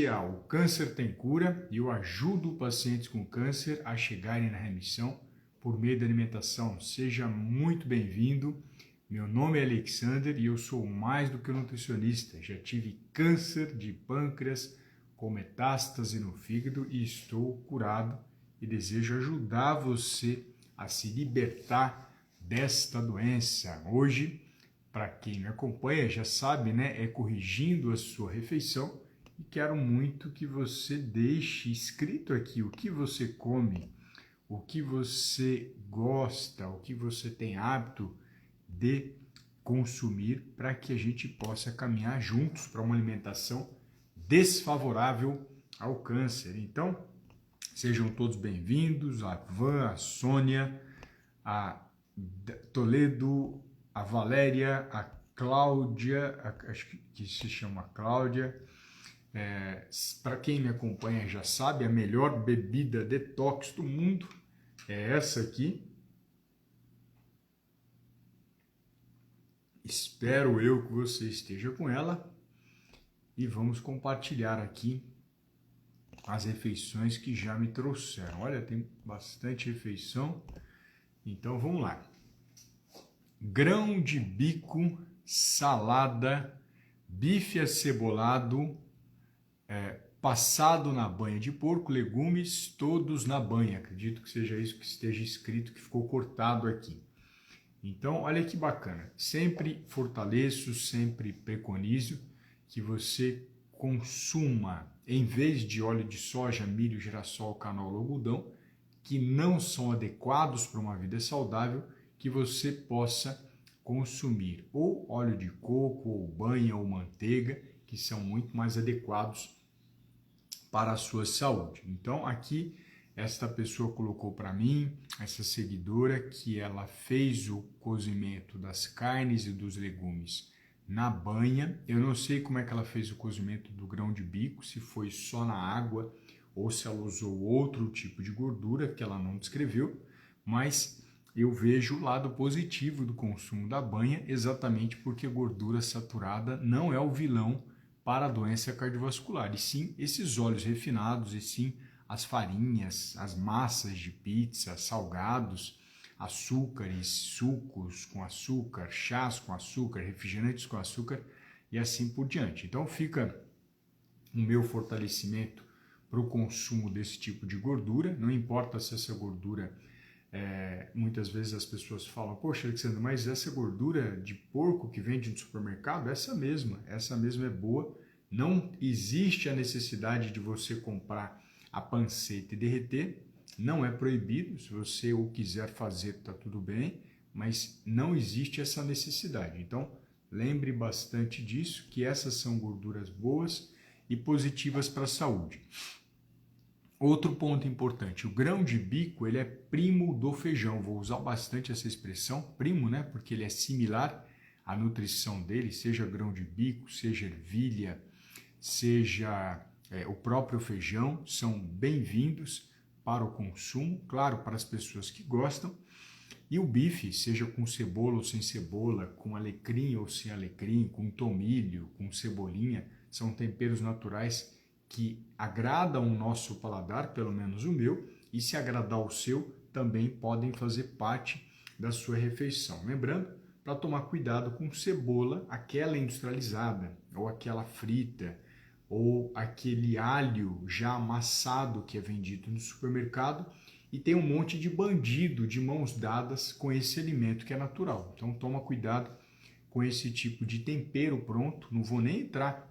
O Câncer Tem Cura e eu ajudo pacientes com câncer a chegarem na remissão por meio da alimentação. Seja muito bem-vindo. Meu nome é Alexander e eu sou mais do que um nutricionista. Já tive câncer de pâncreas com metástase no fígado e estou curado e desejo ajudar você a se libertar desta doença. Hoje, para quem me acompanha já sabe, né, é corrigindo a sua refeição e quero muito que você deixe escrito aqui o que você come, o que você gosta, o que você tem hábito de consumir para que a gente possa caminhar juntos para uma alimentação desfavorável ao câncer. Então, sejam todos bem-vindos, a Van, a Sônia, a Toledo, a Valéria, a Cláudia, acho que se chama Cláudia. Para quem me acompanha já sabe, a melhor bebida detox do mundo é essa aqui. Espero eu que você esteja com ela e vamos compartilhar aqui as refeições que já me trouxeram. Olha, tem bastante refeição, então vamos lá. Grão de bico, salada, bife acebolado, passado na banha de porco, legumes todos na banha. Acredito que seja isso que esteja escrito, que ficou cortado aqui. Então, olha que bacana. Sempre fortaleço, sempre preconizo que você consuma, em vez de óleo de soja, milho, girassol, canola ou algodão, que não são adequados para uma vida saudável, que você possa consumir ou óleo de coco, ou banha, ou manteiga, que são muito mais adequados para a sua saúde. Então, aqui, esta pessoa colocou para mim, essa seguidora, que ela fez o cozimento das carnes e dos legumes na banha. Eu não sei como é que ela fez o cozimento do grão de bico, se foi só na água ou se ela usou outro tipo de gordura que ela não descreveu, mas eu vejo o lado positivo do consumo da banha, exatamente porque a gordura saturada não é o vilão para a doença cardiovascular, e sim esses óleos refinados, e sim as farinhas, as massas de pizza, salgados, açúcares, sucos com açúcar, chás com açúcar, refrigerantes com açúcar e assim por diante. Então fica o meu fortalecimento para o consumo desse tipo de gordura, não importa se essa gordura, muitas vezes as pessoas falam, poxa Alexandre, mas essa gordura de porco que vende no supermercado, essa mesma é boa, não existe a necessidade de você comprar a panceta e derreter, não é proibido, se você o quiser fazer está tudo bem, mas não existe essa necessidade. Então lembre bastante disso, que essas são gorduras boas e positivas para a saúde. Outro ponto importante, o grão de bico ele é primo do feijão, vou usar bastante essa expressão, primo, né? Porque ele é similar à nutrição dele, seja grão de bico, seja ervilha, seja o próprio feijão, são bem-vindos para o consumo, claro, para as pessoas que gostam. E o bife, seja com cebola ou sem cebola, com alecrim ou sem alecrim, com tomilho, com cebolinha, são temperos naturais que agradam o nosso paladar, pelo menos o meu, e se agradar o seu, também podem fazer parte da sua refeição. Lembrando, para tomar cuidado com cebola, aquela industrializada, ou aquela frita, ou aquele alho já amassado que é vendido no supermercado, e tem um monte de bandido de mãos dadas com esse alimento que é natural. Então toma cuidado com esse tipo de tempero pronto, não vou nem entrar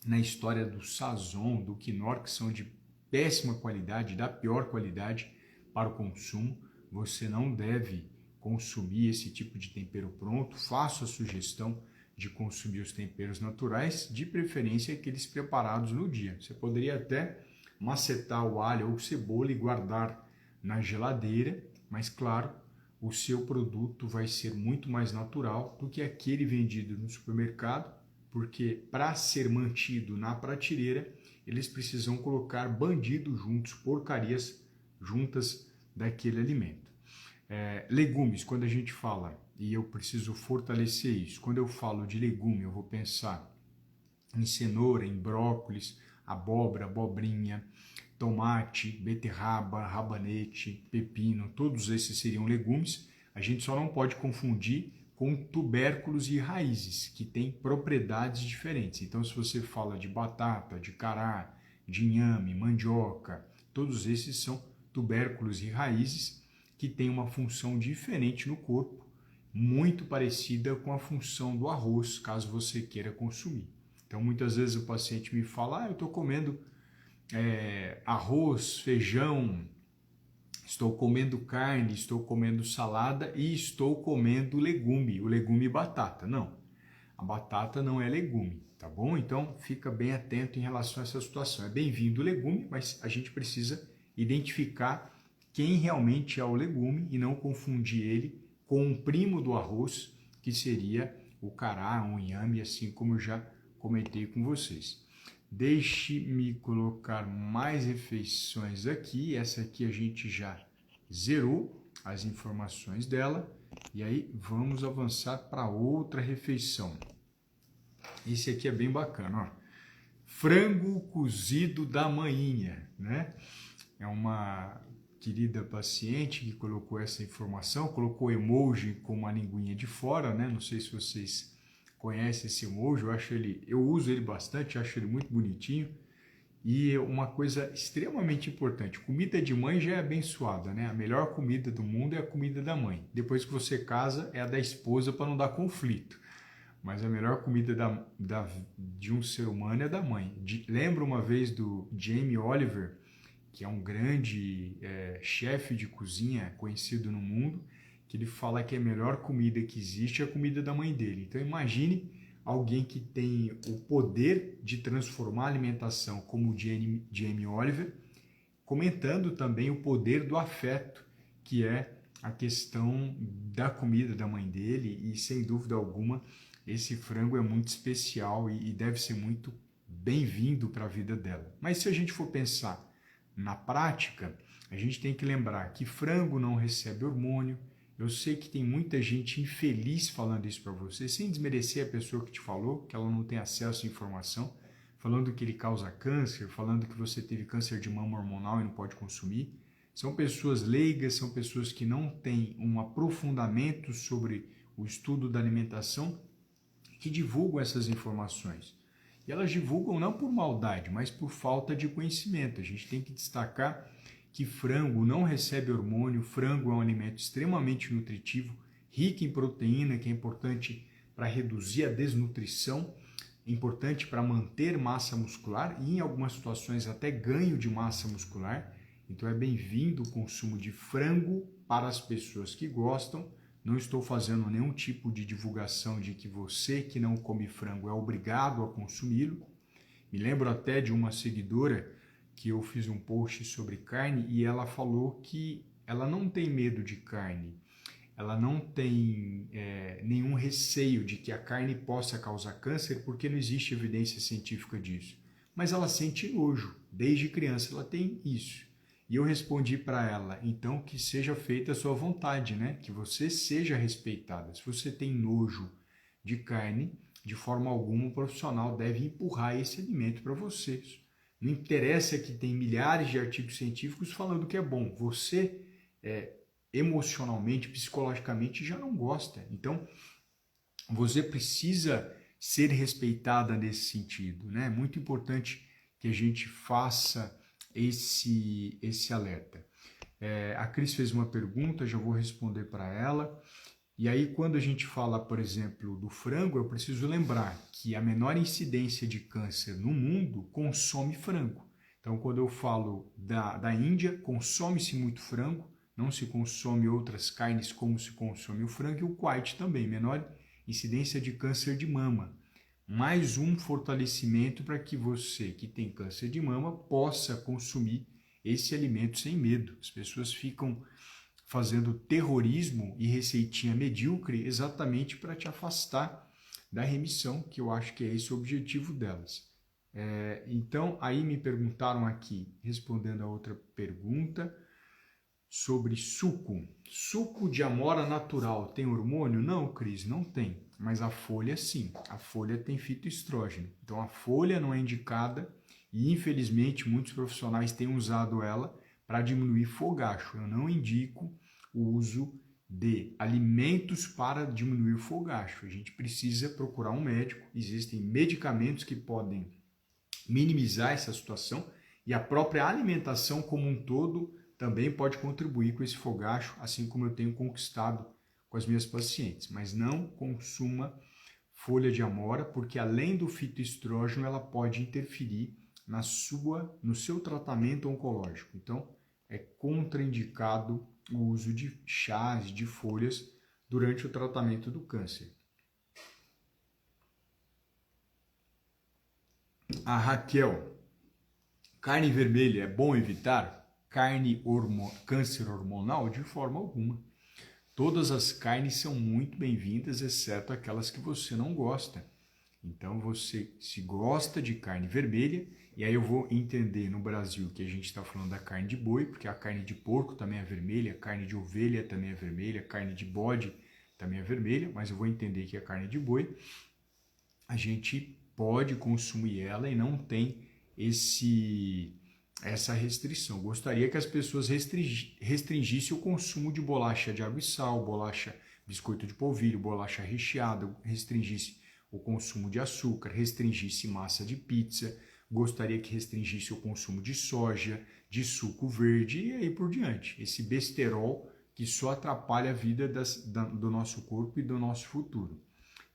na história do Sazon, do Knorr, que são de péssima qualidade, da pior qualidade para o consumo. Você não deve consumir esse tipo de tempero pronto. Faço a sugestão de consumir os temperos naturais, de preferência aqueles preparados no dia. Você poderia até macetar o alho ou cebola e guardar na geladeira, mas claro, o seu produto vai ser muito mais natural do que aquele vendido no supermercado, porque para ser mantido na prateleira, eles precisam colocar bandido juntos, porcarias juntas daquele alimento. Legumes, quando a gente fala, e eu preciso fortalecer isso, quando eu falo de legume, eu vou pensar em cenoura, em brócolis, abóbora, abobrinha, tomate, beterraba, rabanete, pepino, todos esses seriam legumes. A gente só não pode confundir com tubérculos e raízes, que têm propriedades diferentes. Então, se você fala de batata, de cará, de inhame, mandioca, todos esses são tubérculos e raízes que têm uma função diferente no corpo, muito parecida com a função do arroz, caso você queira consumir. Então, muitas vezes o paciente me fala, eu estou comendo arroz, feijão, estou comendo carne, estou comendo salada e estou comendo legume, o legume batata. Não, a batata não é legume, tá bom? Então, fica bem atento em relação a essa situação. É bem-vindo o legume, mas a gente precisa identificar quem realmente é o legume e não confundir ele com um primo do arroz, que seria o cará, o inhame, assim como eu já comentei com vocês. Deixe-me colocar mais refeições aqui. Essa aqui a gente já zerou as informações dela. E aí vamos avançar para outra refeição. Esse aqui é bem bacana, ó. Frango cozido da manhinha, né? É uma querida paciente que colocou essa informação, colocou emoji com uma linguinha de fora, né? Não sei se vocês conhecem esse emoji, eu uso ele bastante, acho ele muito bonitinho. E uma coisa extremamente importante, comida de mãe já é abençoada, né? A melhor comida do mundo é a comida da mãe. Depois que você casa, é a da esposa para não dar conflito. Mas a melhor comida de um ser humano é da mãe. Lembro uma vez do Jamie Oliver, que é um grande chefe de cozinha conhecido no mundo, que ele fala que a melhor comida que existe é a comida da mãe dele. Então imagine alguém que tem o poder de transformar a alimentação, como o Jamie Oliver, comentando também o poder do afeto, que é a questão da comida da mãe dele, e sem dúvida alguma esse frango é muito especial e deve ser muito bem-vindo para a vida dela. Mas se a gente for pensar na prática, a gente tem que lembrar que frango não recebe hormônio. Eu sei que tem muita gente infeliz falando isso para você, sem desmerecer a pessoa que te falou, que ela não tem acesso à informação, falando que ele causa câncer, falando que você teve câncer de mama hormonal e não pode consumir. São pessoas leigas, são pessoas que não têm um aprofundamento sobre o estudo da alimentação, que divulgam essas informações. E elas divulgam não por maldade, mas por falta de conhecimento. A gente tem que destacar que frango não recebe hormônio, frango é um alimento extremamente nutritivo, rico em proteína, que é importante para reduzir a desnutrição, importante para manter massa muscular e em algumas situações até ganho de massa muscular. Então é bem-vindo o consumo de frango para as pessoas que gostam. Não estou fazendo nenhum tipo de divulgação de que você que não come frango é obrigado a consumi-lo. Me lembro até de uma seguidora que eu fiz um post sobre carne e ela falou que ela não tem medo de carne, ela não tem nenhum receio de que a carne possa causar câncer porque não existe evidência científica disso. Mas ela sente nojo, desde criança ela tem isso. E eu respondi para ela, então que seja feita a sua vontade, né? Que você seja respeitada. Se você tem nojo de carne, de forma alguma o profissional deve empurrar esse alimento para você. Não interessa que tem milhares de artigos científicos falando que é bom. Você emocionalmente, psicologicamente já não gosta. Então, você precisa ser respeitada nesse sentido, né? É muito importante que a gente faça esse alerta. A Cris fez uma pergunta, já vou responder para ela. E aí, quando a gente fala, por exemplo, do frango, eu preciso lembrar que a menor incidência de câncer no mundo consome frango. Então, quando eu falo da Índia, consome-se muito frango, não se consome outras carnes como se consome o frango, e o Kuwait também, menor incidência de câncer de mama. Mais um fortalecimento para que você que tem câncer de mama possa consumir esse alimento sem medo. As pessoas ficam fazendo terrorismo e receitinha medíocre exatamente para te afastar da remissão, que eu acho que é esse o objetivo delas. Então, aí me perguntaram aqui, respondendo a outra pergunta, sobre suco. Suco de amora natural tem hormônio? Não, Cris, não tem. Mas a folha sim, a folha tem fitoestrógeno. Então a folha não é indicada e infelizmente muitos profissionais têm usado ela para diminuir fogacho. Eu não indico o uso de alimentos para diminuir o fogacho. A gente precisa procurar um médico. Existem medicamentos que podem minimizar essa situação e a própria alimentação como um todo também pode contribuir com esse fogacho, assim como eu tenho conquistado com as minhas pacientes. Mas não consuma folha de amora, porque além do fitoestrógeno, ela pode interferir no seu tratamento oncológico. Então, é contraindicado o uso de chás, de folhas, durante o tratamento do câncer. A Raquel, carne vermelha é bom evitar? Câncer hormonal? De forma alguma. Todas as carnes são muito bem-vindas, exceto aquelas que você não gosta. Então, você se gosta de carne vermelha, e aí eu vou entender no Brasil que a gente está falando da carne de boi, porque a carne de porco também é vermelha, a carne de ovelha também é vermelha, a carne de bode também é vermelha, mas eu vou entender que a carne de boi, a gente pode consumir ela e não tem essa restrição. Gostaria que as pessoas restringissem o consumo de bolacha de água e sal, bolacha, biscoito de polvilho, bolacha recheada, restringisse o consumo de açúcar, restringisse massa de pizza, gostaria que restringisse o consumo de soja, de suco verde e aí por diante. Esse besterol que só atrapalha a vida do nosso corpo e do nosso futuro.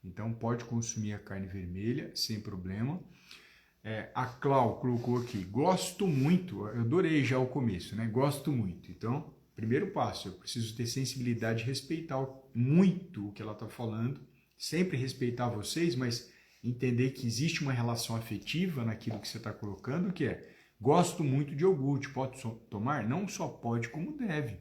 Então pode consumir a carne vermelha sem problema. A Clau colocou aqui, gosto muito, eu adorei já o começo, né? Gosto muito. Então, primeiro passo, eu preciso ter sensibilidade e respeitar muito o que ela está falando, sempre respeitar vocês, mas entender que existe uma relação afetiva naquilo que você está colocando, que é, gosto muito de iogurte, pode tomar? Não só pode, como deve.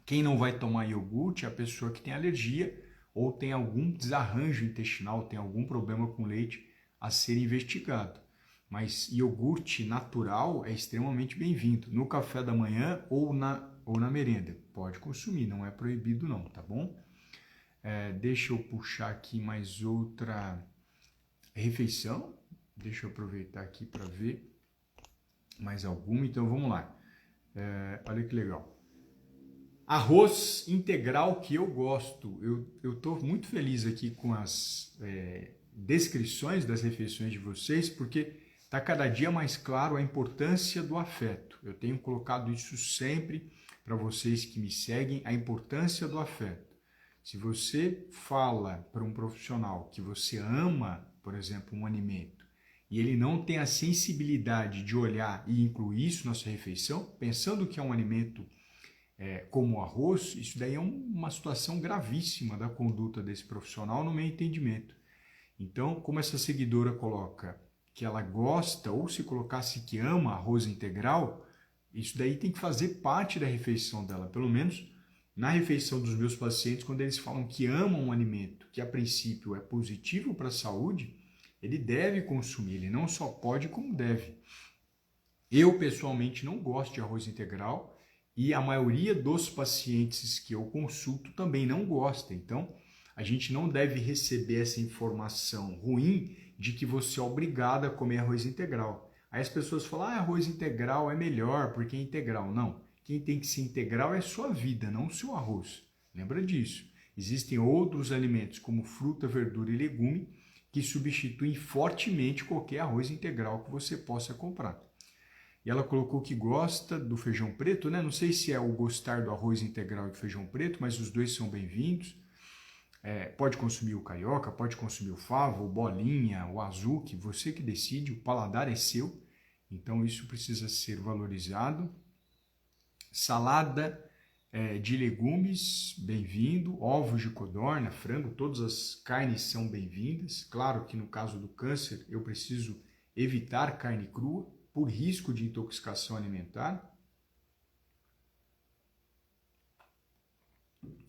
Quem não vai tomar iogurte é a pessoa que tem alergia ou tem algum desarranjo intestinal, tem algum problema com leite a ser investigado. Mas iogurte natural é extremamente bem-vindo. No café da manhã ou na merenda. Pode consumir, não é proibido não, tá bom? Deixa eu puxar aqui mais outra refeição. Deixa eu aproveitar aqui para ver mais alguma. Então vamos lá. Olha que legal. Arroz integral que eu gosto. Eu estou muito feliz aqui com as descrições das refeições de vocês, porque está cada dia mais claro a importância do afeto. Eu tenho colocado isso sempre para vocês que me seguem, a importância do afeto. Se você fala para um profissional que você ama, por exemplo, um alimento, e ele não tem a sensibilidade de olhar e incluir isso na sua refeição, pensando que é um alimento como o arroz, isso daí é uma situação gravíssima da conduta desse profissional no meu entendimento. Então, como essa seguidora coloca que ela gosta, ou se colocasse que ama arroz integral, isso daí tem que fazer parte da refeição dela, pelo menos na refeição dos meus pacientes, quando eles falam que amam um alimento que a princípio é positivo para a saúde, ele deve consumir, ele não só pode como deve. Eu pessoalmente não gosto de arroz integral e a maioria dos pacientes que eu consulto também não gosta, então a gente não deve receber essa informação ruim de que você é obrigado a comer arroz integral. Aí as pessoas falam, arroz integral é melhor porque é integral. Não, quem tem que ser integral é a sua vida, não o seu arroz. Lembra disso. Existem outros alimentos como fruta, verdura e legume que substituem fortemente qualquer arroz integral que você possa comprar. E ela colocou que gosta do feijão preto, né? Não sei se é o gostar do arroz integral e do feijão preto, mas os dois são bem-vindos. Pode consumir o carioca, pode consumir o favo, o bolinha, o azuki, você que decide, o paladar é seu, então isso precisa ser valorizado. Salada de legumes, bem-vindo, ovos de codorna, frango, todas as carnes são bem-vindas. Claro que no caso do câncer eu preciso evitar carne crua por risco de intoxicação alimentar.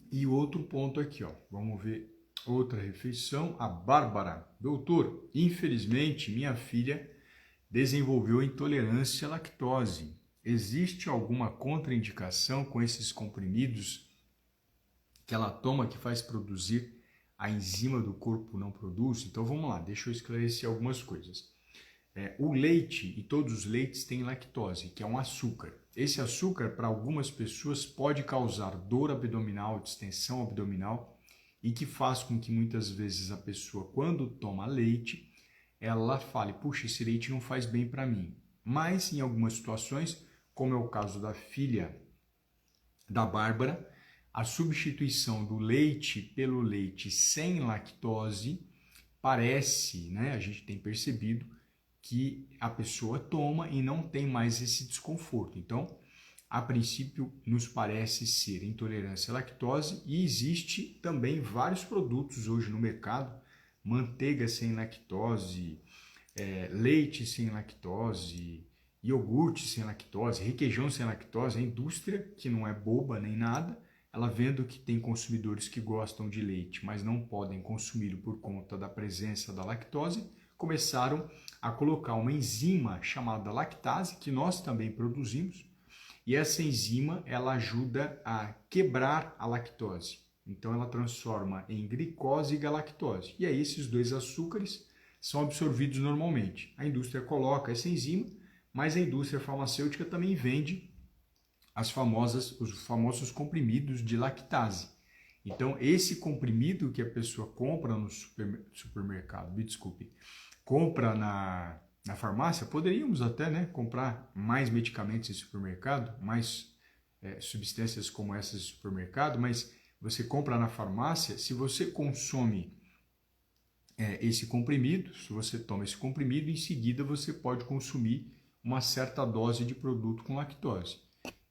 E outro ponto aqui, vamos ver outra refeição, a Bárbara. Doutor, infelizmente minha filha desenvolveu intolerância à lactose. Existe alguma contraindicação com esses comprimidos que ela toma que faz produzir a enzima do corpo não produz? Então vamos lá, deixa eu esclarecer algumas coisas. O leite e todos os leites têm lactose, que é um açúcar. Esse açúcar, para algumas pessoas, pode causar dor abdominal, distensão abdominal, e que faz com que muitas vezes a pessoa, quando toma leite, ela fale, puxa, esse leite não faz bem para mim. Mas, em algumas situações, como é o caso da filha da Bárbara, a substituição do leite pelo leite sem lactose parece, né, a gente tem percebido que a pessoa toma e não tem mais esse desconforto. Então, a princípio, nos parece ser intolerância à lactose e existe também vários produtos hoje no mercado, manteiga sem lactose, leite sem lactose, iogurte sem lactose, requeijão sem lactose. A indústria, que não é boba nem nada, ela vendo que tem consumidores que gostam de leite, mas não podem consumi-lo por conta da presença da lactose, começaram a colocar uma enzima chamada lactase, que nós também produzimos, e essa enzima ela ajuda a quebrar a lactose. Então ela transforma em glicose e galactose. E aí esses dois açúcares são absorvidos normalmente. A indústria coloca essa enzima, mas a indústria farmacêutica também vende os famosos comprimidos de lactase. Então, esse comprimido que a pessoa compra no supermercado, compra na farmácia, poderíamos até, né, comprar mais medicamentos em supermercado, mais substâncias como essas em supermercado, mas você compra na farmácia, se você consome esse comprimido, se você toma esse comprimido, em seguida você pode consumir uma certa dose de produto com lactose.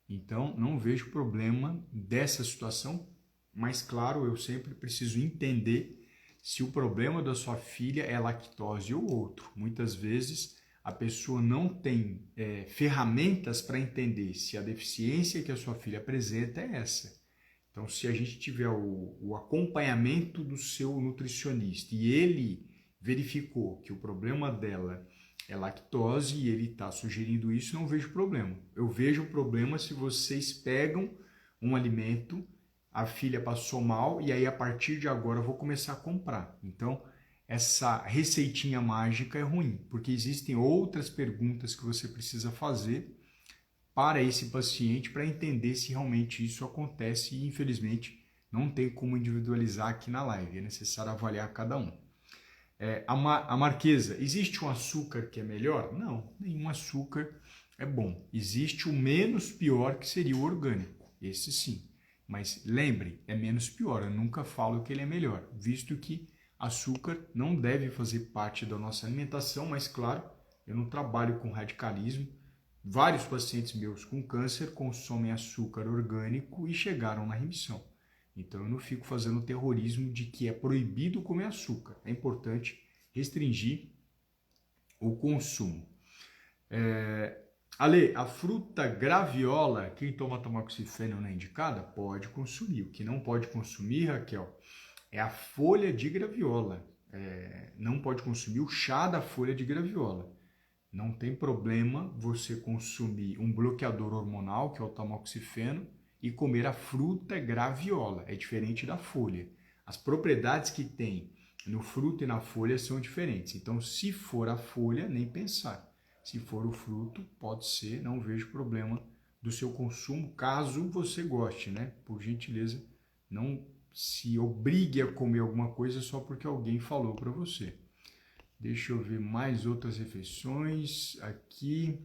Então, não vejo problema dessa situação, mas claro, eu sempre preciso entender se o problema da sua filha é lactose ou outro. Muitas vezes a pessoa não tem ferramentas para entender se a deficiência que a sua filha apresenta é essa. Então, se a gente tiver o acompanhamento do seu nutricionista e ele verificou que o problema dela é lactose e ele está sugerindo isso, não vejo problema. Eu vejo problema se vocês pegam um alimento, a filha passou mal e aí a partir de agora eu vou começar a comprar. Então, essa receitinha mágica é ruim, porque existem outras perguntas que você precisa fazer para esse paciente para entender se realmente isso acontece e infelizmente não tem como individualizar aqui na live, é necessário avaliar cada um. A Marquesa, existe um açúcar que é melhor? Não, nenhum açúcar é bom. Existe o menos pior, que seria o orgânico, esse sim. Mas lembre, é menos pior, eu nunca falo que ele é melhor, visto que açúcar não deve fazer parte da nossa alimentação, mas claro, eu não trabalho com radicalismo. Vários pacientes meus com câncer consomem açúcar orgânico e chegaram na remissão. Então eu não fico fazendo terrorismo de que é proibido comer açúcar. É importante restringir o consumo. Ale, a fruta graviola, quem toma tamoxifeno não é indicada? Pode consumir. O que não pode consumir, Raquel, é a folha de graviola. Não pode consumir o chá da folha de graviola. Não tem problema você consumir um bloqueador hormonal, que é o tamoxifeno, e comer a fruta graviola. É diferente da folha. As propriedades que tem no fruto e na folha são diferentes. Então, se for a folha, nem pensar. Se for o fruto, pode ser, não vejo problema do seu consumo, caso você goste, né? Por gentileza, não se obrigue a comer alguma coisa só porque alguém falou para você. Deixa eu ver mais outras refeições aqui.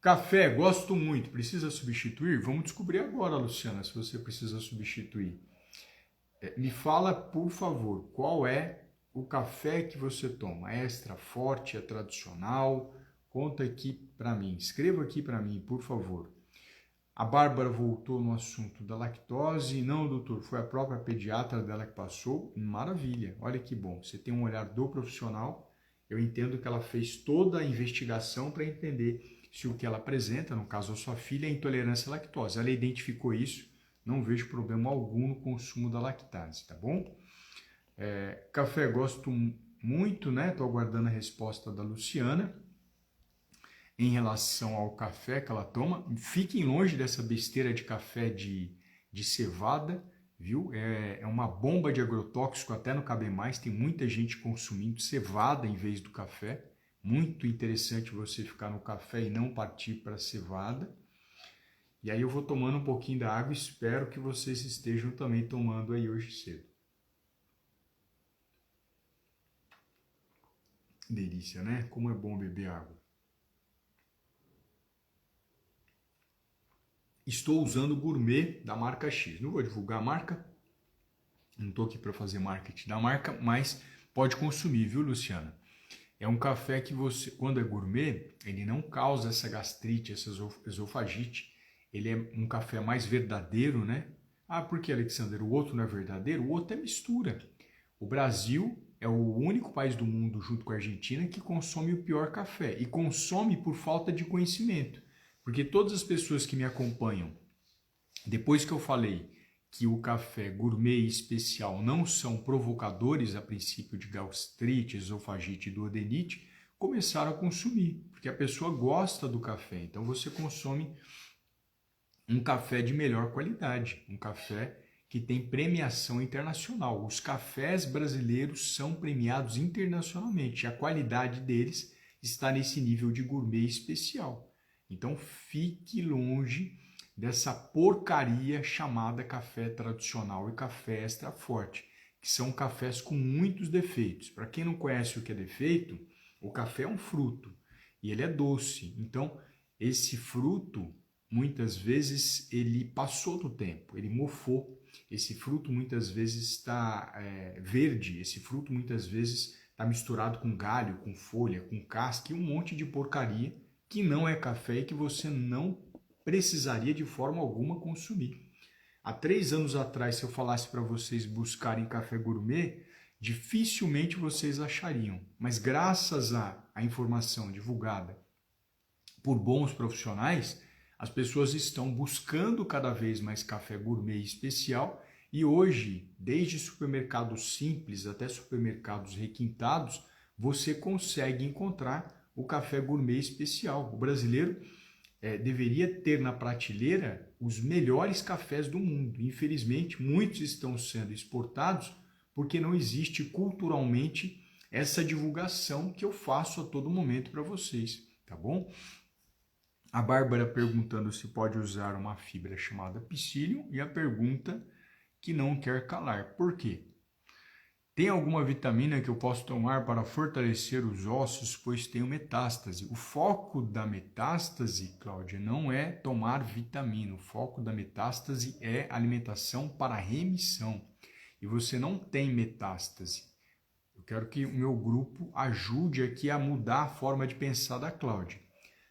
Café, gosto muito. Precisa substituir? Vamos descobrir agora, Luciana, se você precisa substituir. Me fala, por favor, qual é o café que você toma? É extra forte, é tradicional? Conta aqui para mim. Escreva aqui para mim, por favor. A Bárbara voltou no assunto da lactose. Não, doutor, foi a própria pediatra dela que passou. Maravilha, olha que bom. Você tem um olhar do profissional. Eu entendo que ela fez toda a investigação para entender se o que ela apresenta, no caso a sua filha, é intolerância à lactose. Ela identificou isso, não vejo problema algum no consumo da lactase, tá bom? Café, gosto muito, né? Estou aguardando a resposta da Luciana em relação ao café que ela toma. Fiquem longe dessa besteira de café de cevada. viu? É uma bomba de agrotóxico até não caber mais, tem muita gente consumindo cevada em vez do café. Muito interessante você ficar no café e não partir para a cevada. E aí eu vou tomando um pouquinho da água, espero que vocês estejam também tomando aí hoje cedo. Delícia, né? Como é bom beber água. Estou usando o Gourmet da marca X. Não vou divulgar a marca, não estou aqui para fazer marketing da marca, mas pode consumir, viu, Luciana? É um café que você, quando é gourmet, ele não causa essa gastrite, essa esofagite. Ele é um café mais verdadeiro, né? Ah, por que, Alexander? O outro não é verdadeiro? O outro é mistura. O Brasil é o único país do mundo, junto com a Argentina, que consome o pior café. E consome por falta de conhecimento. Porque todas as pessoas que me acompanham, depois que eu falei que o café gourmet e especial não são provocadores a princípio de gastrite, esofagite e duodenite, começaram a consumir, porque a pessoa gosta do café. Então você consome um café de melhor qualidade, um café que tem premiação internacional. Os cafés brasileiros são premiados internacionalmente, a qualidade deles está nesse nível de gourmet especial. Então fique longe dessa porcaria chamada café tradicional e café extra forte, que são cafés com muitos defeitos. Para quem não conhece o que é defeito, o café é um fruto e ele é doce. Então, esse fruto, muitas vezes, ele passou do tempo, ele mofou. Esse fruto, muitas vezes, está verde. Esse fruto, muitas vezes, está misturado com galho, com folha, com casca e um monte de porcaria que não é café e que você não precisaria de forma alguma consumir. Há 3 anos atrás, se eu falasse para vocês buscarem café gourmet, dificilmente vocês achariam. Mas graças à informação divulgada por bons profissionais, as pessoas estão buscando cada vez mais café gourmet especial e hoje, desde supermercados simples até supermercados requintados, você consegue encontrar o café gourmet especial. O brasileiro deveria ter na prateleira os melhores cafés do mundo. Infelizmente, muitos estão sendo exportados porque não existe culturalmente essa divulgação que eu faço a todo momento para vocês, tá bom? A Bárbara perguntando se pode usar uma fibra chamada psyllium e a pergunta que não quer calar. Por quê? Tem alguma vitamina que eu posso tomar para fortalecer os ossos, pois tenho metástase? O foco da metástase, Cláudia, não é tomar vitamina. O foco da metástase é alimentação para remissão. E você não tem metástase. Eu quero que o meu grupo ajude aqui a mudar a forma de pensar da Cláudia.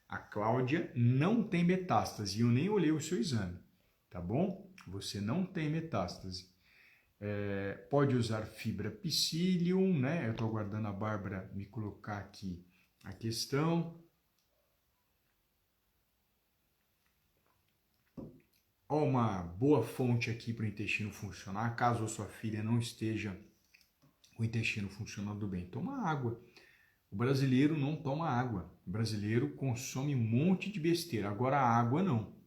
A Cláudia não tem metástase e eu nem olhei o seu exame, tá bom? Você não tem metástase. Pode usar fibra psyllium, né? Eu estou aguardando a Bárbara me colocar aqui a questão. Ó, uma boa fonte aqui para o intestino funcionar, caso a sua filha não esteja com o intestino funcionando bem. Toma água. O brasileiro não toma água. O brasileiro consome um monte de besteira. Agora a água não.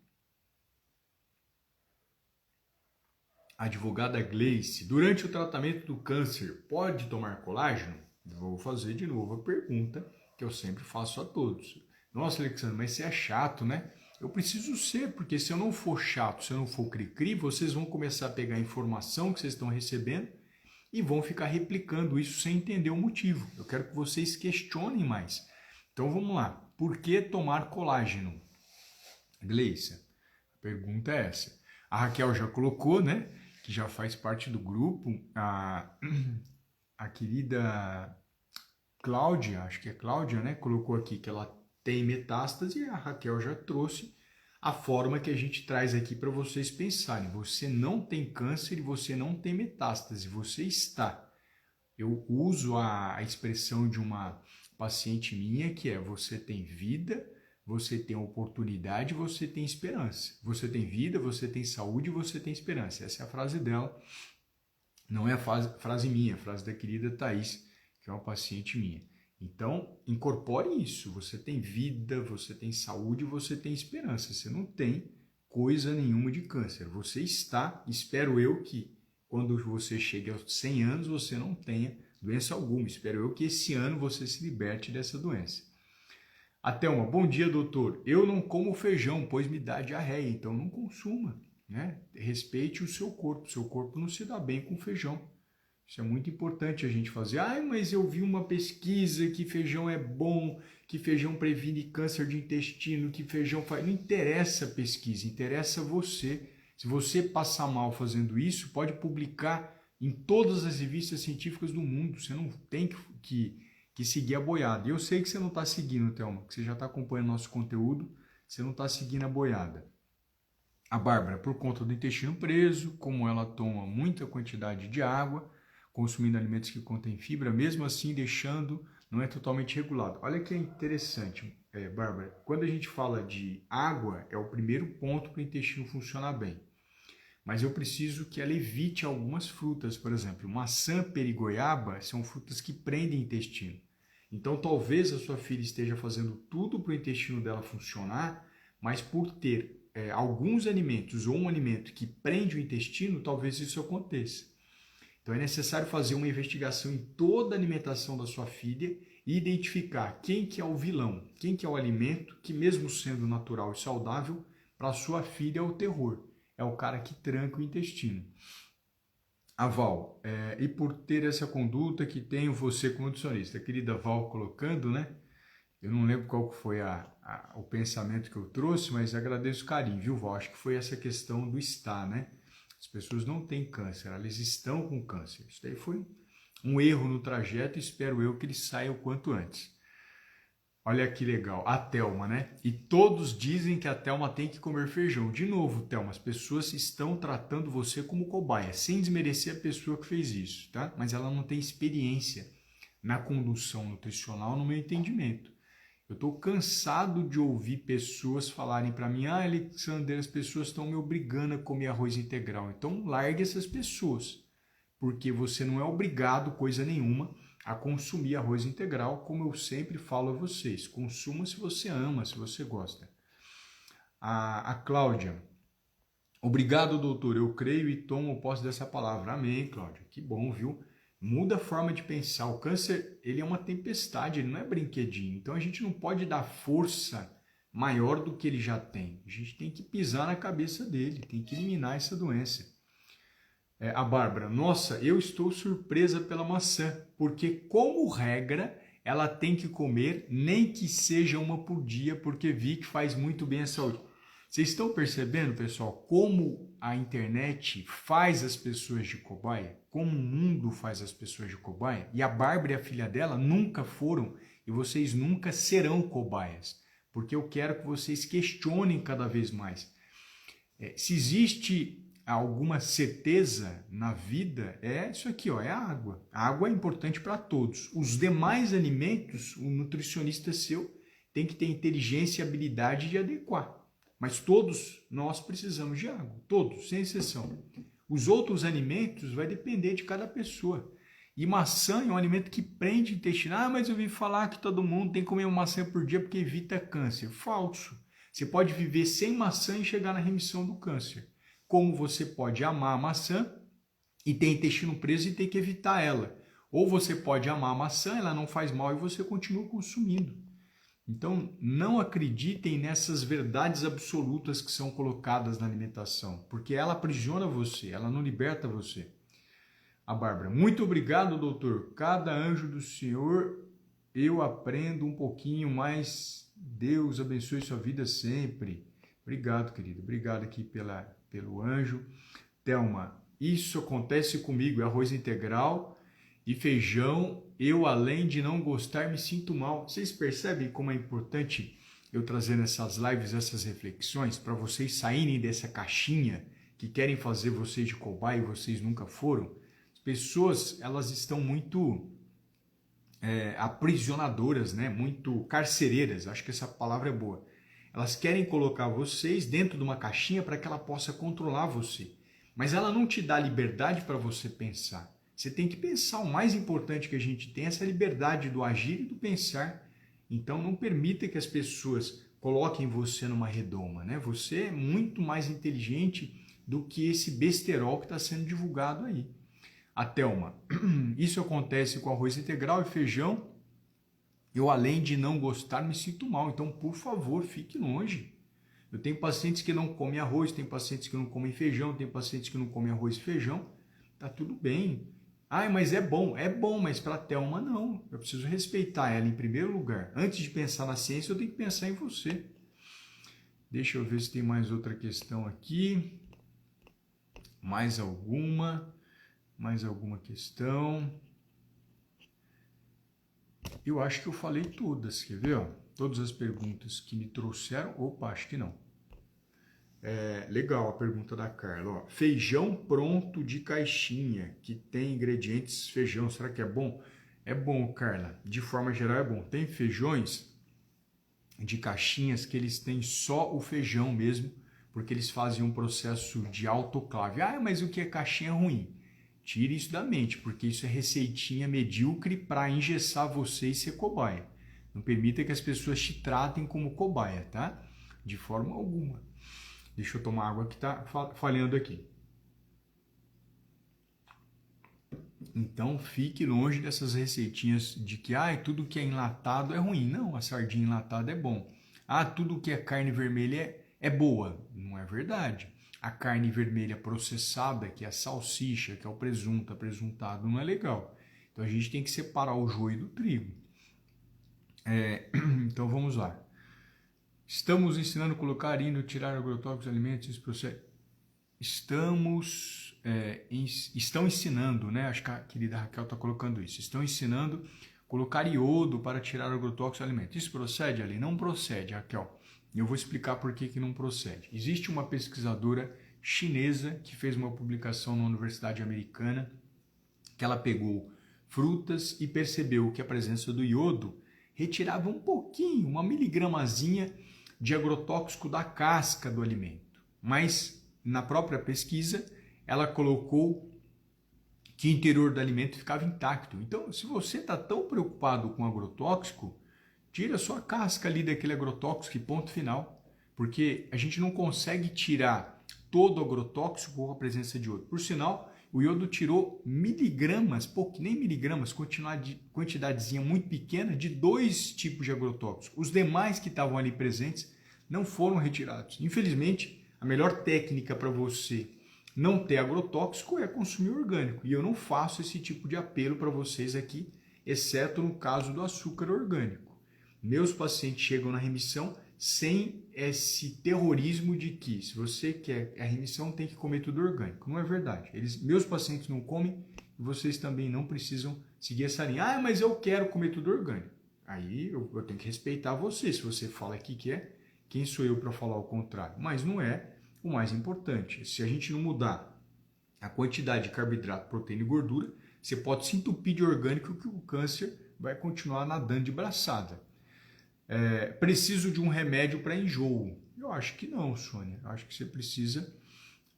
Advogada Gleice, durante o tratamento do câncer, pode tomar colágeno? Vou fazer de novo a pergunta que eu sempre faço a todos. Nossa, Alexandre, mas você é chato, né? Eu preciso ser, porque se eu não for chato, se eu não for cri-cri, vocês vão começar a pegar a informação que vocês estão recebendo e vão ficar replicando isso sem entender o motivo. Eu quero que vocês questionem mais. Então vamos lá. Por que tomar colágeno? Gleice, a pergunta é essa. A Raquel já colocou, né? Que já faz parte do grupo, a querida Cláudia, acho que é Cláudia, né? Colocou aqui que ela tem metástase e a Raquel já trouxe a forma que a gente traz aqui para vocês pensarem. Você não tem câncer e você não tem metástase, você está. Eu uso a expressão de uma paciente minha que é: você tem vida, você tem oportunidade, você tem esperança. Você tem vida, você tem saúde, você tem esperança. Essa é a frase dela. Não é a frase minha, é a frase da querida Thaís, que é uma paciente minha. Então, incorpore isso. Você tem vida, você tem saúde, você tem esperança. Você não tem coisa nenhuma de câncer. Você está, espero eu que quando você chegue aos 100 anos você não tenha doença alguma. Espero eu que esse ano você se liberte dessa doença. A Thelma, bom dia, doutor. Eu não como feijão, pois me dá diarreia, então não consuma, né? Respeite o seu corpo não se dá bem com feijão. Isso é muito importante a gente fazer. Ah, mas eu vi uma pesquisa que feijão é bom, que feijão previne câncer de intestino, que feijão faz... Não interessa a pesquisa, interessa você. Se você passar mal fazendo isso, pode publicar em todas as revistas científicas do mundo. Você não tem que seguir a boiada. E eu sei que você não está seguindo, Thelma, que você já está acompanhando nosso conteúdo, você não está seguindo a boiada. A Bárbara, por conta do intestino preso, como ela toma muita quantidade de água, consumindo alimentos que contêm fibra, mesmo assim deixando, não é totalmente regulado. Olha que é interessante, Bárbara, quando a gente fala de água, é o primeiro ponto para o intestino funcionar bem. Mas eu preciso que ela evite algumas frutas, por exemplo, maçã, pera e goiaba são frutas que prendem intestino. Então talvez a sua filha esteja fazendo tudo para o intestino dela funcionar, mas por ter alguns alimentos ou um alimento que prende o intestino, talvez isso aconteça. Então é necessário fazer uma investigação em toda a alimentação da sua filha e identificar quem que é o vilão, quem que é o alimento que, mesmo sendo natural e saudável, para a sua filha é o terror. É o cara que tranca o intestino. A Val, e por ter essa conduta que tenho você como nutricionista. A querida Val colocando, né? Eu não lembro qual foi o pensamento que eu trouxe, mas agradeço o carinho, viu, Val? Acho que foi essa questão do estar, né? As pessoas não têm câncer, elas estão com câncer. Isso daí foi um erro no trajeto e espero eu que ele saia o quanto antes. Olha que legal, a Thelma, né? E todos dizem que a Thelma tem que comer feijão. De novo, Thelma, as pessoas estão tratando você como cobaia, sem desmerecer a pessoa que fez isso, tá? Mas ela não tem experiência na condução nutricional, no meu entendimento. Eu estou cansado de ouvir pessoas falarem para mim: ah, Alexander, as pessoas estão me obrigando a comer arroz integral. Então largue essas pessoas, porque você não é obrigado coisa nenhuma a consumir arroz integral, como eu sempre falo a vocês. Consuma se você ama, se você gosta. A Cláudia, obrigado, doutor, eu creio e tomo posse dessa palavra. Amém, Cláudia, que bom, viu? Muda a forma de pensar. O câncer, ele é uma tempestade, ele não é brinquedinho. Então a gente não pode dar força maior do que ele já tem. A gente tem que pisar na cabeça dele, tem que eliminar essa doença. A Bárbara, nossa, eu estou surpresa pela maçã, porque como regra ela tem que comer nem que seja uma por dia, porque vi que faz muito bem à saúde. Vocês estão percebendo, pessoal, como a internet faz as pessoas de cobaia? Como o mundo faz as pessoas de cobaia? E a Bárbara e a filha dela nunca foram e vocês nunca serão cobaias, porque eu quero que vocês questionem cada vez mais. Se existe alguma certeza na vida, é isso aqui, ó, é a água. A água é importante para todos. Os demais alimentos, o nutricionista seu tem que ter inteligência e habilidade de adequar. Mas todos nós precisamos de água, todos, sem exceção. Os outros alimentos vai depender de cada pessoa. E maçã é um alimento que prende o intestino. Ah, mas eu ouvi falar que todo mundo tem que comer uma maçã por dia porque evita câncer. Falso. Você pode viver sem maçã e chegar na remissão do câncer. Como você pode amar a maçã e ter intestino preso e ter que evitar ela. Ou você pode amar a maçã, ela não faz mal e você continua consumindo. Então, não acreditem nessas verdades absolutas que são colocadas na alimentação, porque ela aprisiona você, ela não liberta você. A Bárbara, muito obrigado, doutor. Cada anjo do Senhor eu aprendo um pouquinho mais. Deus abençoe sua vida sempre. Obrigado, querido. Obrigado aqui pelo anjo. Thelma, isso acontece comigo, é arroz integral e feijão. Eu, além de não gostar, me sinto mal. Vocês percebem como é importante eu trazer nessas lives essas reflexões para vocês saírem dessa caixinha que querem fazer vocês de cobaia e vocês nunca foram? As pessoas, elas estão muito aprisionadoras, né? Muito carcereiras, acho que essa palavra é boa. Elas querem colocar vocês dentro de uma caixinha para que ela possa controlar você. Mas ela não te dá liberdade para você pensar. Você tem que pensar. O mais importante que a gente tem é essa liberdade do agir e do pensar. Então não permita que as pessoas coloquem você numa redoma, né? Você é muito mais inteligente do que esse besterol que está sendo divulgado aí. A Thelma, isso acontece com arroz integral e feijão. Eu, além de não gostar, me sinto mal. Então, por favor, fique longe. Eu tenho pacientes que não comem arroz, tem pacientes que não comem feijão, tem pacientes que não comem arroz e feijão. Tá tudo bem. Ah, mas é bom, mas para a Thelma não. Eu preciso respeitar ela em primeiro lugar. Antes de pensar na ciência, eu tenho que pensar em você. Deixa eu ver se tem mais outra questão aqui. Mais alguma questão. Eu acho que eu falei todas, quer ver? Ó? Todas as perguntas que me trouxeram. Opa, acho que não. Legal a pergunta da Carla. Ó, feijão pronto de caixinha, que tem ingredientes feijão, será que é bom? É bom, Carla. De forma geral é bom. Tem feijões de caixinhas que eles têm só o feijão mesmo, porque eles fazem um processo de autoclave. Ah, mas o que é caixinha ruim? Tire isso da mente, porque isso é receitinha medíocre para engessar você e ser cobaia. Não permita que as pessoas te tratem como cobaia, tá? De forma alguma. Deixa eu tomar água que tá falhando aqui. Então, fique longe dessas receitinhas de que tudo que é enlatado é ruim. Não, a sardinha enlatada é bom. Tudo que é carne vermelha é boa. Não é verdade. A carne vermelha processada, que é a salsicha, que é o presunto, apresuntado, não é legal. Então, a gente tem que separar o joio do trigo. Então, vamos lá. Estamos ensinando a colocar e tirar agrotóxicos dos alimentos, esse processo. Estão ensinando, né? Acho que a querida Raquel está colocando isso. Estão ensinando a colocar iodo para tirar agrotóxicos dos alimentos. Isso procede, Ali? Não procede, Raquel. Eu vou explicar por que não procede. Existe uma pesquisadora chinesa que fez uma publicação na Universidade Americana que ela pegou frutas e percebeu que a presença do iodo retirava um pouquinho, uma miligramazinha de agrotóxico da casca do alimento. Mas, na própria pesquisa, ela colocou que o interior do alimento ficava intacto. Então, se você está tão preocupado com agrotóxico, tira só a casca ali daquele agrotóxico e ponto final. Porque a gente não consegue tirar todo o agrotóxico com a presença de iodo. Por sinal, o iodo tirou miligramas, nem miligramas, quantidadezinha muito pequena de 2 tipos de agrotóxicos. Os demais que estavam ali presentes não foram retirados. Infelizmente, a melhor técnica para você não ter agrotóxico é consumir orgânico. E eu não faço esse tipo de apelo para vocês aqui, exceto no caso do açúcar orgânico. Meus pacientes chegam na remissão sem esse terrorismo de que se você quer a remissão tem que comer tudo orgânico. Não é verdade. Meus pacientes não comem e vocês também não precisam seguir essa linha. Mas eu quero comer tudo orgânico. Aí eu tenho que respeitar você. Se você fala que quer, quem sou eu para falar o contrário? Mas não é o mais importante. Se a gente não mudar a quantidade de carboidrato, proteína e gordura, você pode se entupir de orgânico que o câncer vai continuar nadando de braçada. Preciso de um remédio para enjoo? Eu acho que não, Sônia. Eu acho que você precisa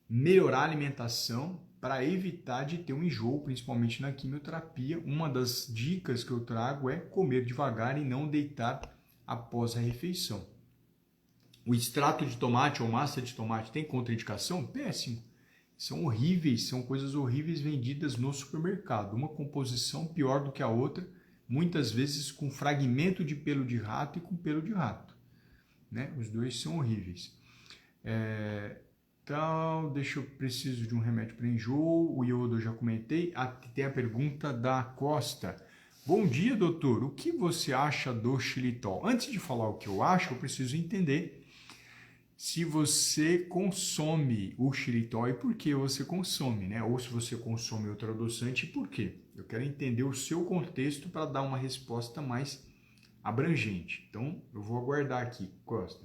melhorar a alimentação para evitar de ter um enjoo, principalmente na quimioterapia. Uma das dicas que eu trago é comer devagar e não deitar após a refeição. O extrato de tomate ou massa de tomate tem contraindicação? Péssimo. São horríveis, são coisas horríveis vendidas no supermercado. Uma composição pior do que a outra, muitas vezes com fragmento de pelo de rato e com pelo de rato. Né? Os dois são horríveis. Então, preciso de um remédio para enjoo. O iodo eu já comentei. Tem a pergunta da Costa. Bom dia, doutor. O que você acha do xilitol? Antes de falar o que eu acho, eu preciso entender se você consome o xilitol e por que você consome, né? Ou se você consome outro adoçante e por quê. Eu quero entender o seu contexto para dar uma resposta mais abrangente. Então, eu vou aguardar aqui, Costa.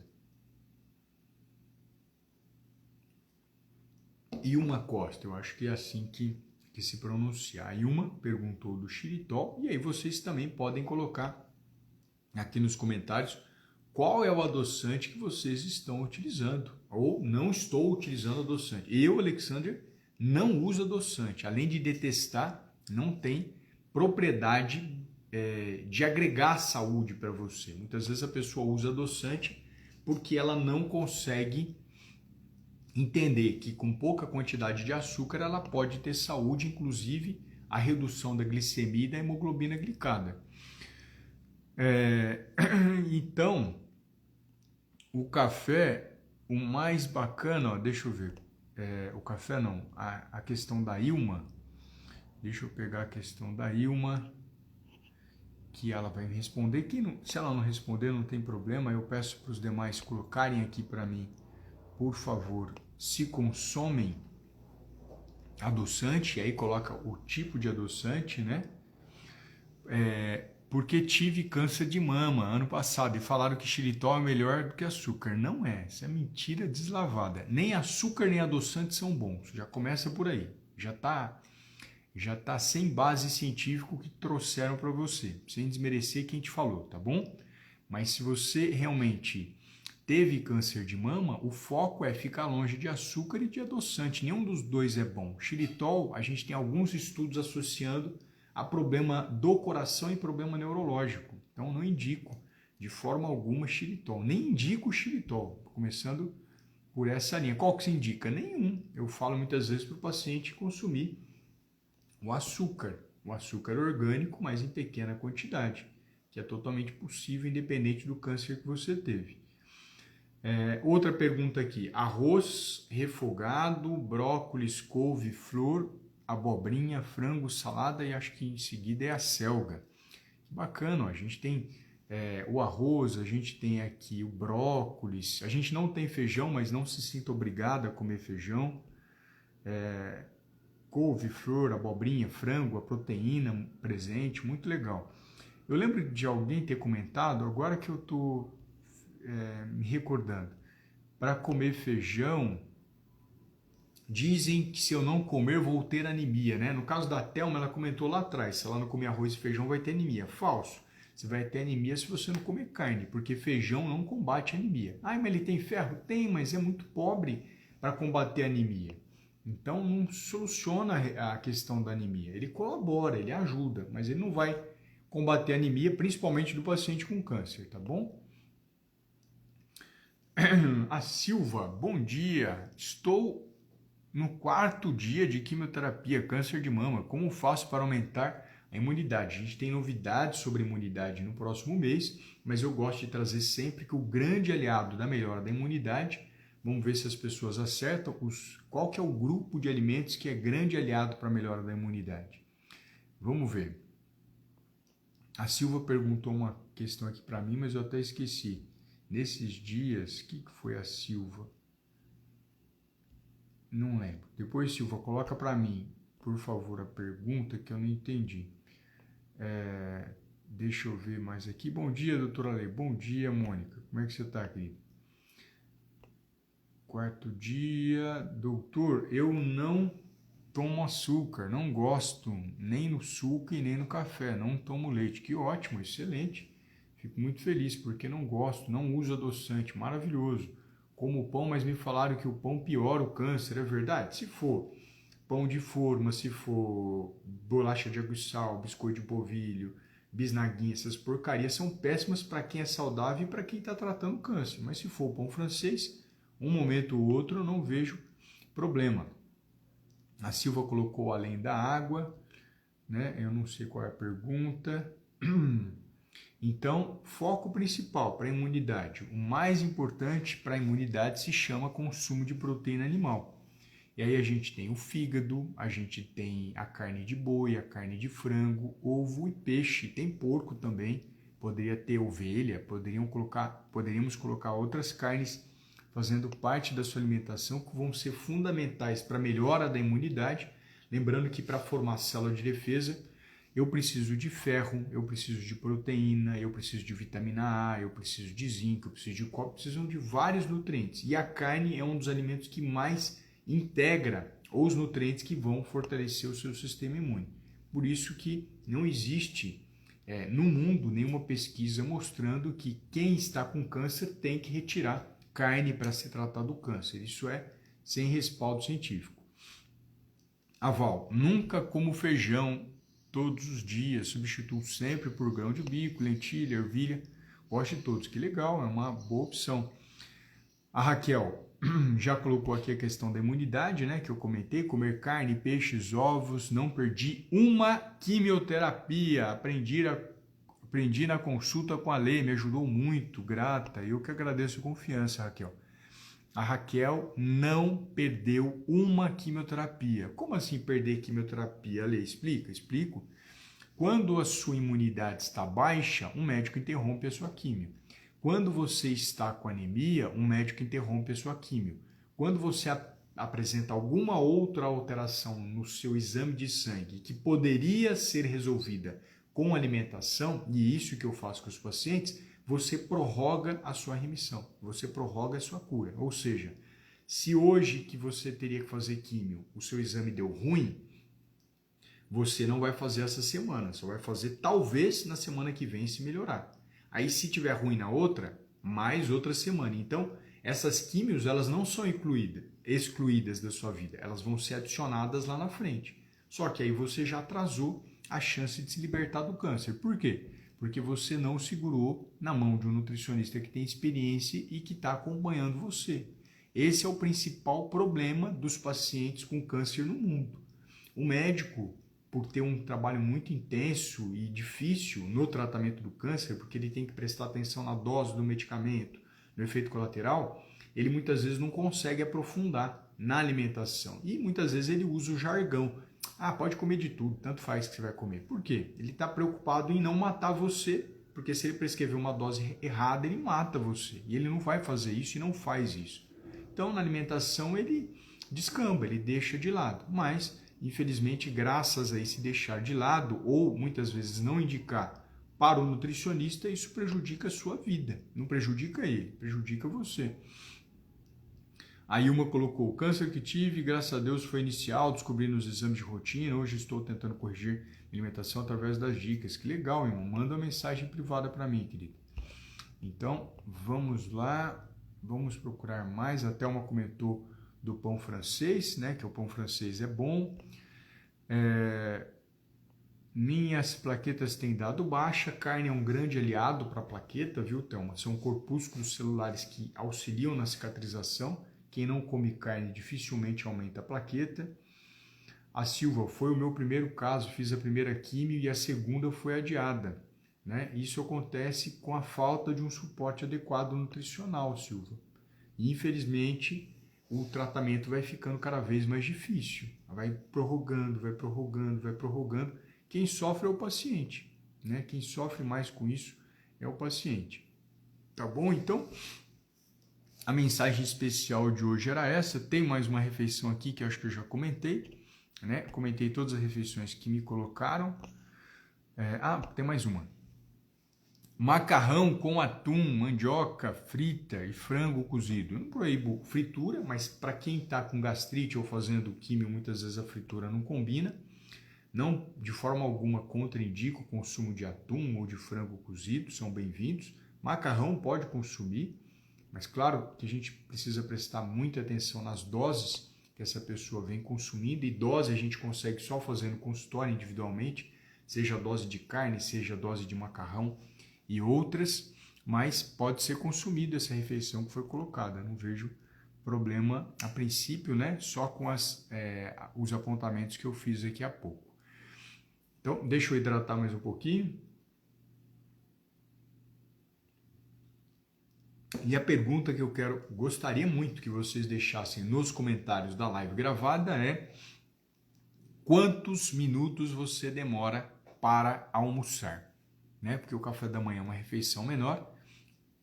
Ilma Costa, eu acho que é assim que se pronuncia. A Ilma perguntou do xilitol e aí vocês também podem colocar aqui nos comentários qual é o adoçante que vocês estão utilizando ou não estou utilizando adoçante. Eu, Alexander, não uso adoçante. Além de detestar, não tem propriedade de agregar saúde para você. Muitas vezes a pessoa usa adoçante porque ela não consegue entender que com pouca quantidade de açúcar ela pode ter saúde, inclusive a redução da glicemia e da hemoglobina glicada. Então, o café, o mais bacana, ó, deixa eu ver, o café não, a questão da Ilma, deixa eu pegar a questão da Ilma, que ela vai me responder, que não, se ela não responder não tem problema, eu peço para os demais colocarem aqui para mim, por favor, se consomem adoçante, aí coloca o tipo de adoçante, né? Porque tive câncer de mama ano passado e falaram que xilitol é melhor do que açúcar. Não é, isso é mentira deslavada. Nem açúcar nem adoçante são bons, já começa por aí. Já tá sem base científica que trouxeram para você, sem desmerecer quem te falou, tá bom? Mas se você realmente teve câncer de mama, o foco é ficar longe de açúcar e de adoçante. Nenhum dos dois é bom. Xilitol, a gente tem alguns estudos associando a problema do coração e problema neurológico. Então, não indico de forma alguma xilitol. Nem indico xilitol, começando por essa linha. Qual que se indica? Nenhum. Eu falo muitas vezes para o paciente consumir o açúcar orgânico, mas em pequena quantidade, que é totalmente possível, independente do câncer que você teve. Outra pergunta aqui, arroz refogado, brócolis, couve, flor, abobrinha, frango, salada e acho que em seguida é a selga. Que bacana, ó. A gente tem o arroz, a gente tem aqui o brócolis, a gente não tem feijão, mas não se sinta obrigado a comer feijão. Couve, flor, abobrinha, frango, a proteína presente, muito legal. Eu lembro de alguém ter comentado, agora que eu estou me recordando, para comer feijão, dizem que se eu não comer vou ter anemia, né? No caso da Thelma, ela comentou lá atrás, se ela não comer arroz e feijão vai ter anemia. Falso. Você vai ter anemia se você não comer carne, porque feijão não combate anemia. Ah, mas ele tem ferro? Tem, mas é muito pobre para combater anemia. Então não soluciona a questão da anemia. Ele colabora, ele ajuda, mas ele não vai combater a anemia, principalmente do paciente com câncer, tá bom? A Silva, bom dia. Estou no 4º dia de quimioterapia, câncer de mama. Como faço para aumentar a imunidade? A gente tem novidades sobre imunidade no próximo mês, mas eu gosto de trazer sempre que o grande aliado da melhora da imunidade, vamos ver se as pessoas acertam, qual que é o grupo de alimentos que é grande aliado para a melhora da imunidade. Vamos ver. A Silva perguntou uma questão aqui para mim, mas eu até esqueci. Nesses dias, o que foi a Silva? Não lembro. Depois, Silva, coloca para mim, por favor, a pergunta que eu não entendi. Deixa eu ver mais aqui. Bom dia, doutora Lei. Bom dia, Mônica. Como é que você está, querido? 4º dia. Doutor, eu não tomo açúcar, não gosto nem no suco e nem no café, não tomo leite. Que ótimo, excelente. Fico muito feliz porque não gosto, não uso adoçante, maravilhoso. Como pão, mas me falaram que o pão piora o câncer, é verdade? Se for pão de forma, se for bolacha de água e sal, biscoito de polvilho, bisnaguinha, essas porcarias são péssimas para quem é saudável e para quem está tratando câncer. Mas se for pão francês, um momento ou outro eu não vejo problema. A Silva colocou além da água, né? Eu não sei qual é a pergunta. Então, foco principal para a imunidade. O mais importante para a imunidade se chama consumo de proteína animal. E aí a gente tem o fígado, a gente tem a carne de boi, a carne de frango, ovo e peixe. Tem porco também, poderia ter ovelha, poderíamos colocar outras carnes fazendo parte da sua alimentação que vão ser fundamentais para a melhora da imunidade. Lembrando que para formar célula de defesa, eu preciso de ferro, eu preciso de proteína, eu preciso de vitamina A, eu preciso de zinco, eu preciso de cobre, preciso de vários nutrientes. E a carne é um dos alimentos que mais integra os nutrientes que vão fortalecer o seu sistema imune. Por isso que não existe no mundo nenhuma pesquisa mostrando que quem está com câncer tem que retirar carne para se tratar do câncer. Isso é sem respaldo científico. Aval, nunca como feijão todos os dias, substituo sempre por grão de bico, lentilha, ervilha, gosto de todos, que legal, é uma boa opção. A Raquel já colocou aqui a questão da imunidade, né, que eu comentei, comer carne, peixes, ovos, não perdi uma quimioterapia, aprendi na consulta com a Lei, me ajudou muito, grata, eu que agradeço a confiança, Raquel. A Raquel não perdeu uma quimioterapia. Como assim perder quimioterapia, Lei? Explico. Quando a sua imunidade está baixa, um médico interrompe a sua quimio. Quando você está com anemia, um médico interrompe a sua quimio. Quando você apresenta alguma outra alteração no seu exame de sangue que poderia ser resolvida com alimentação, e isso que eu faço com os pacientes, você prorroga a sua remissão, você prorroga a sua cura. Ou seja, se hoje que você teria que fazer químio, o seu exame deu ruim, você não vai fazer essa semana, só vai fazer talvez na semana que vem se melhorar. Aí se tiver ruim na outra, mais outra semana. Então, essas químios, elas não são excluídas da sua vida, elas vão ser adicionadas lá na frente. Só que aí você já atrasou a chance de se libertar do câncer. Por quê? Porque você não segurou na mão de um nutricionista que tem experiência e que está acompanhando você. Esse é o principal problema dos pacientes com câncer no mundo. O médico, por ter um trabalho muito intenso e difícil no tratamento do câncer, porque ele tem que prestar atenção na dose do medicamento, no efeito colateral, ele muitas vezes não consegue aprofundar na alimentação. E muitas vezes ele usa o jargão. Ah, pode comer de tudo, tanto faz que você vai comer. Por quê? Ele está preocupado em não matar você, porque se ele prescrever uma dose errada, ele mata você. E ele não vai fazer isso e não faz isso. Então, na alimentação, ele descamba, ele deixa de lado. Mas, infelizmente, graças a esse deixar de lado, ou muitas vezes não indicar para o nutricionista, isso prejudica a sua vida. Não prejudica ele, prejudica você. A Ilma colocou, o câncer que tive, graças a Deus, foi inicial, descobri nos exames de rotina, hoje estou tentando corrigir a alimentação através das dicas. Que legal, Ilma, manda uma mensagem privada para mim, querido. Então, vamos lá, vamos procurar mais. A Thelma comentou do pão francês, né, que o pão francês é bom. Minhas plaquetas têm dado baixa, carne é um grande aliado para a plaqueta, viu, Thelma? São corpúsculos celulares que auxiliam na cicatrização. Quem não come carne dificilmente aumenta a plaqueta. A Silva, foi o meu primeiro caso, fiz a primeira químio e a segunda foi adiada. Né? Isso acontece com a falta de um suporte adequado nutricional, Silva. E, infelizmente, o tratamento vai ficando cada vez mais difícil. Vai prorrogando, vai prorrogando, vai prorrogando. Quem sofre é o paciente. Né? Quem sofre mais com isso é o paciente. Tá bom? Então, a mensagem especial de hoje era essa. Tem mais uma refeição aqui que eu acho que eu já comentei. Né? Comentei todas as refeições que me colocaram. Tem mais uma. Macarrão com atum, mandioca frita e frango cozido. Eu não proíbo fritura, mas para quem está com gastrite ou fazendo químio, muitas vezes a fritura não combina. Não, de forma alguma, contraindico o consumo de atum ou de frango cozido, são bem-vindos. Macarrão pode consumir, mas claro que a gente precisa prestar muita atenção nas doses que essa pessoa vem consumindo, e dose a gente consegue só fazendo consultório individualmente, seja a dose de carne, seja a dose de macarrão e outras, mas pode ser consumido essa refeição que foi colocada. Não vejo problema a princípio, né? Só com os apontamentos que eu fiz aqui há pouco. Então, deixa eu hidratar mais um pouquinho. E a pergunta que eu gostaria muito que vocês deixassem nos comentários da live gravada é: quantos minutos você demora para almoçar? Né? Porque o café da manhã é uma refeição menor.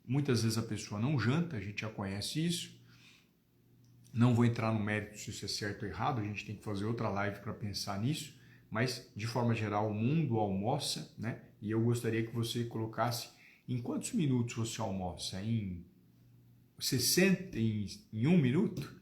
Muitas vezes a pessoa não janta, a gente já conhece isso. Não vou entrar no mérito se isso é certo ou errado, a gente tem que fazer outra live para pensar nisso. Mas, de forma geral, o mundo almoça, né? E eu gostaria que você colocasse em quantos minutos você almoça? Em 60, em 1 minuto?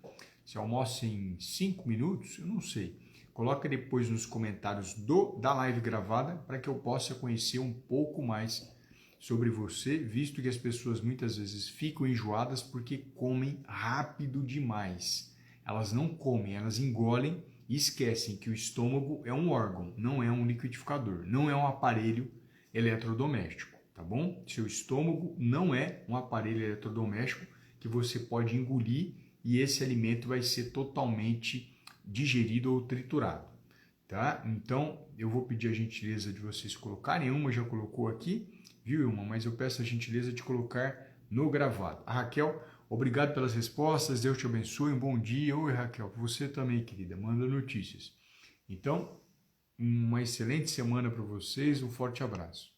Você almoça em 5 minutos? Eu não sei. Coloca depois nos comentários da live gravada para que eu possa conhecer um pouco mais sobre você, visto que as pessoas muitas vezes ficam enjoadas porque comem rápido demais. Elas não comem, elas engolem e esquecem que o estômago é um órgão, não é um liquidificador, não é um aparelho eletrodoméstico, tá bom? Seu estômago não é um aparelho eletrodoméstico que você pode engolir e esse alimento vai ser totalmente digerido ou triturado, tá? Então, eu vou pedir a gentileza de vocês colocarem, uma já colocou aqui, viu, Ilma? Mas eu peço a gentileza de colocar no gravado. A Raquel, obrigado pelas respostas, Deus te abençoe, um bom dia. Oi, Raquel, você também, querida, manda notícias. Então, uma excelente semana para vocês, um forte abraço.